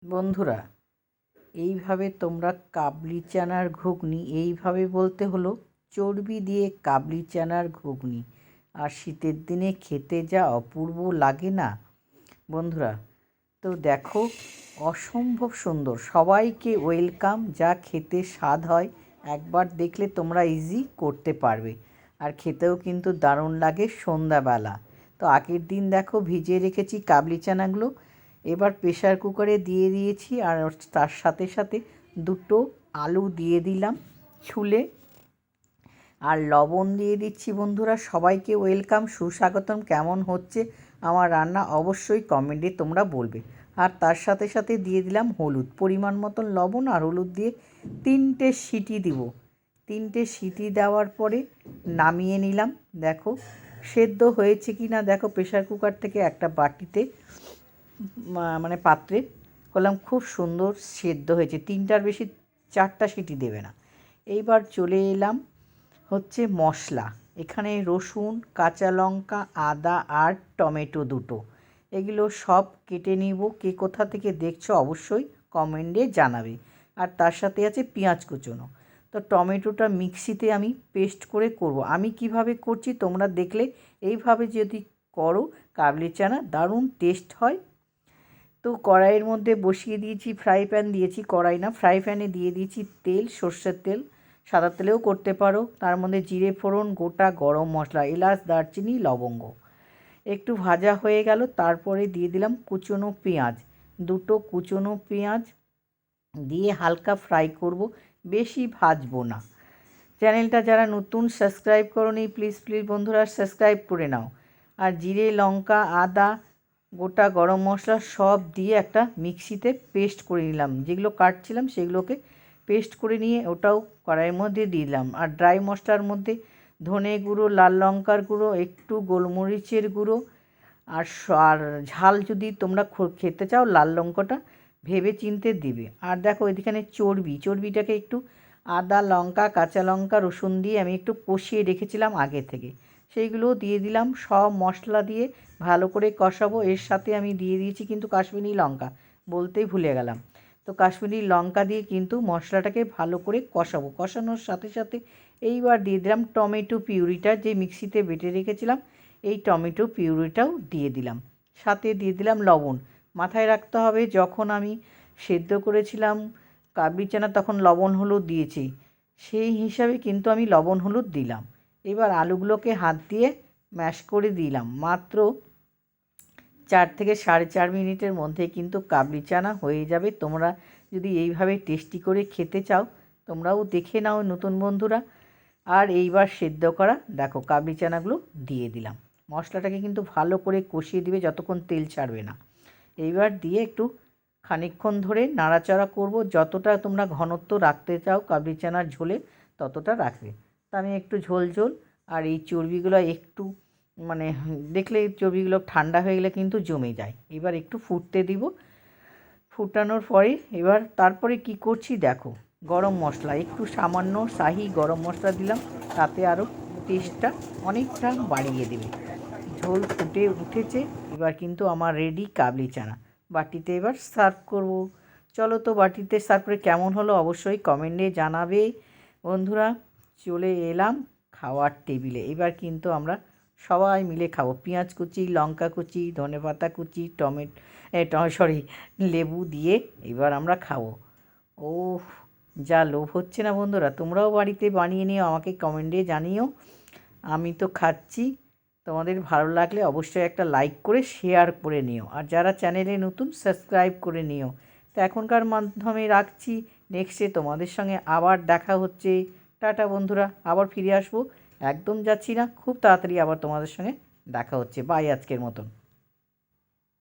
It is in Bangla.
বন্ধুরা, এইভাবে তোমরা কাবলি চানার ঘুগনি, এইভাবে বলতে হলো চর্বি দিয়ে কাবলি চানার ঘুগনি। আর শীতের দিনে খেতে যা অপূর্ব লাগে না বন্ধুরা। তো দেখো, অসম্ভব সুন্দর, সবাইকে ওয়েলকাম। যা খেতে স্বাদ হয়, একবার দেখলে তোমরা ইজি করতে পারবে। আর খেতেও কিন্তু দারুণ লাগে সন্ধ্যাবেলা। তো আগের দিন দেখো ভিজিয়ে রেখেছি কাবলি চানাগুলো, এবার প্রেশার কুকারে দিয়ে দিয়েছি। আর তার সাথে সাথে দুটো আলু দিয়ে দিলাম ছুলে, আর লবণ দিয়ে দিচ্ছি। বন্ধুরা, সবাইকে ওয়েলকাম, সুস্বাগতম। কেমন হচ্ছে আমার রান্না অবশ্যই কমেন্টে তোমরা বলবে। আর তার সাথে সাথে দিয়ে দিলাম হলুদ, পরিমাণ মতন লবণ আর হলুদ দিয়ে 3টে সিটি দিব। 3টে সিটি দেওয়ার পরে নামিয়ে নিলাম। দেখো সেদ্ধ হয়েছে কি না দেখো, প্রেশার কুকার থেকে একটা বাটিতে মানে পাত্রে করলাম, খুব সুন্দর সেদ্ধ হয়েছে। 3টার বেশি, 4টা সিটি দেবে না। এইবার চলে এলাম হচ্ছে মশলা। এখানে রসুন, কাঁচা লঙ্কা, আদা আর টমেটো দুটো, এগুলো সব কেটে নিব। কে কোথা থেকে দেখছো অবশ্যই কমেন্টে জানাবে। আর তার সাথে আছে পেঁয়াজ কুচোনো। তো টমেটোটা মিক্সিতে আমি পেস্ট করে করব। আমি কিভাবে করছি তোমরা দেখলে, এইভাবে যদি করো কাবলি চানা দারুণ টেস্ট হয়। তো কড়াইয়ের মধ্যে বসিয়ে দিয়েছি, ফ্রাই প্যান দিয়েছি, কড়াই না ফ্রাই প্যানে দিয়ে দিয়েছি তেল, সর্ষের তেল, সাদা তেলেও করতে পারো। তার মধ্যে জিরে ফোড়ন, গোটা গরম মশলা, এলাচ, দারচিনি, লবঙ্গ একটু ভাজা হয়ে গেল। তারপরে দিয়ে দিলাম কুচনো পেঁয়াজ, দুটো কুচনো পেঁয়াজ দিয়ে হালকা ফ্রাই করব, বেশি ভাজবো না। চ্যানেলটা যারা নতুন সাবস্ক্রাইব করোনি, প্লিজ প্লিজ বন্ধুরা সাবস্ক্রাইব করে নাও। আর জিরে, লঙ্কা, আদা, গোটা গরম মশলা সব দিয়ে একটা মিক্সিতে পেস্ট করে নিলাম। যেগুলো কাটছিলাম সেগুলোকে পেস্ট করে নিয়ে ওটাও কড়াইয়ের মধ্যে দিয়ে দিলাম। আর ড্রাই মশলার মধ্যে ধনে গুঁড়ো, লাল লঙ্কার গুঁড়ো, একটু গোলমরিচের গুঁড়ো, আর আর ঝাল যদি তোমরা খেতে চাও লাল লঙ্কাটা ভেবে চিনতে দিবে। আর দেখো এদিকে চর্বিটাকে একটু আদা, লঙ্কা, কাঁচা লঙ্কা, রসুন দিয়ে আমি একটু কষিয়ে রেখেছিলাম আগে থেকে, সেইগুলোও দিয়ে দিলাম। সব মশলা দিয়ে ভালো করে কষাবো। এর সাথে আমি দিয়ে দিয়েছি কিন্তু কাশ্মীরি লঙ্কা, বলতেই ভুলে গেলাম। তো কাশ্মীরি লঙ্কা দিয়ে কিন্তু মশলাটাকে ভালো করে কষাবো। কষানোর সাথে সাথে এইবার দিয়ে দিলাম টমেটো পিউরিটা, যে মিক্সিতে বেটে রেখেছিলাম, এই টমেটো পিউরিটাও দিয়ে দিলাম। সাথে দিয়ে দিলাম লবণ। মাথায় রাখতে হবে, যখন আমি সেদ্ধ করেছিলাম কাবলি চানা তখন লবণ হলুদ দিয়েছি, সেই হিসাবে কিন্তু আমি লবণ হলুদ দিলাম। এবার আলুগুলোকে হাত দিয়ে ম্যাশ করে দিলাম। মাত্র 4 থেকে 4.5 মিনিটের মধ্যে কিন্তু কাবলি চানা হয়ে যাবে। তোমরা যদি এইভাবে টেস্টি করে খেতে চাও, তোমরাও দেখে নাও নতুন বন্ধুরা। আর এইবার সেদ্ধ করা দেখো কাবলি চানাগুলো দিয়ে দিলাম। মশলাটাকে কিন্তু ভালো করে কষিয়ে দিবে যতক্ষণ তেল ছাড়বে না। এইবার দিয়ে একটু খানিকক্ষণ ধরে নাড়াচাড়া করব। যতটা তোমরা ঘনত্ব রাখতে চাও কাবলি চানার ঝোলে ততটা রাখবে। তা আমি একটু ঝোল ঝোল, আর এই চর্বিগুলো একটু মানে দেখলে চর্বিগুলো ঠান্ডা হয়ে গেলে কিন্তু জমে যায়। এবার একটু ফুটতে দিব। ফুটানোর পরে এবার তারপরে কি করছি দেখো, গরম মশলা একটু সামান্য শাহি গরম মশলা দিলাম, তাতে আরও টেস্টটা অনেকটা বাড়িয়ে দেবে। ঝোল ফুটে উঠেছে, এবার কিন্তু আমার রেডি কাবলি চানা। বাটিতে এবার সার্ভ করব। চলো তো বাটিতে সার্ভ করে কেমন হলো অবশ্যই কমেন্টে জানাবে বন্ধুরা। চলে এলাম খাওয়ার টেবিলে। এবার কিন্তু আমরা সবাই মিলে খাবো। পেঁয়াজ কুচি, লঙ্কা কুচি, ধনেপাতা কুচি, লেবু দিয়ে এবার আমরা খাবো। ওহ, যা লোভ হচ্ছে না বন্ধুরা, তোমরাও বাড়িতে বানিয়ে নিও, আমাকে কমেন্টে জানিও। আমি তো খাচ্ছি। তোমাদের ভালো লাগলে অবশ্যই একটা লাইক করে শেয়ার করে নিও। আর যারা চ্যানেলে নতুন সাবস্ক্রাইব করে নিও। তো এখনকার মাধ্যমে রাখছি, নেক্সটে তোমাদের সঙ্গে আবার দেখা হচ্ছে। টাটা বন্ধুরা, আবার ফিরে আসবো, একদম যাচ্ছি না, খুব তাড়াতাড়ি আবার তোমাদের সঙ্গে দেখা হচ্ছে। বাই আজকের মতন।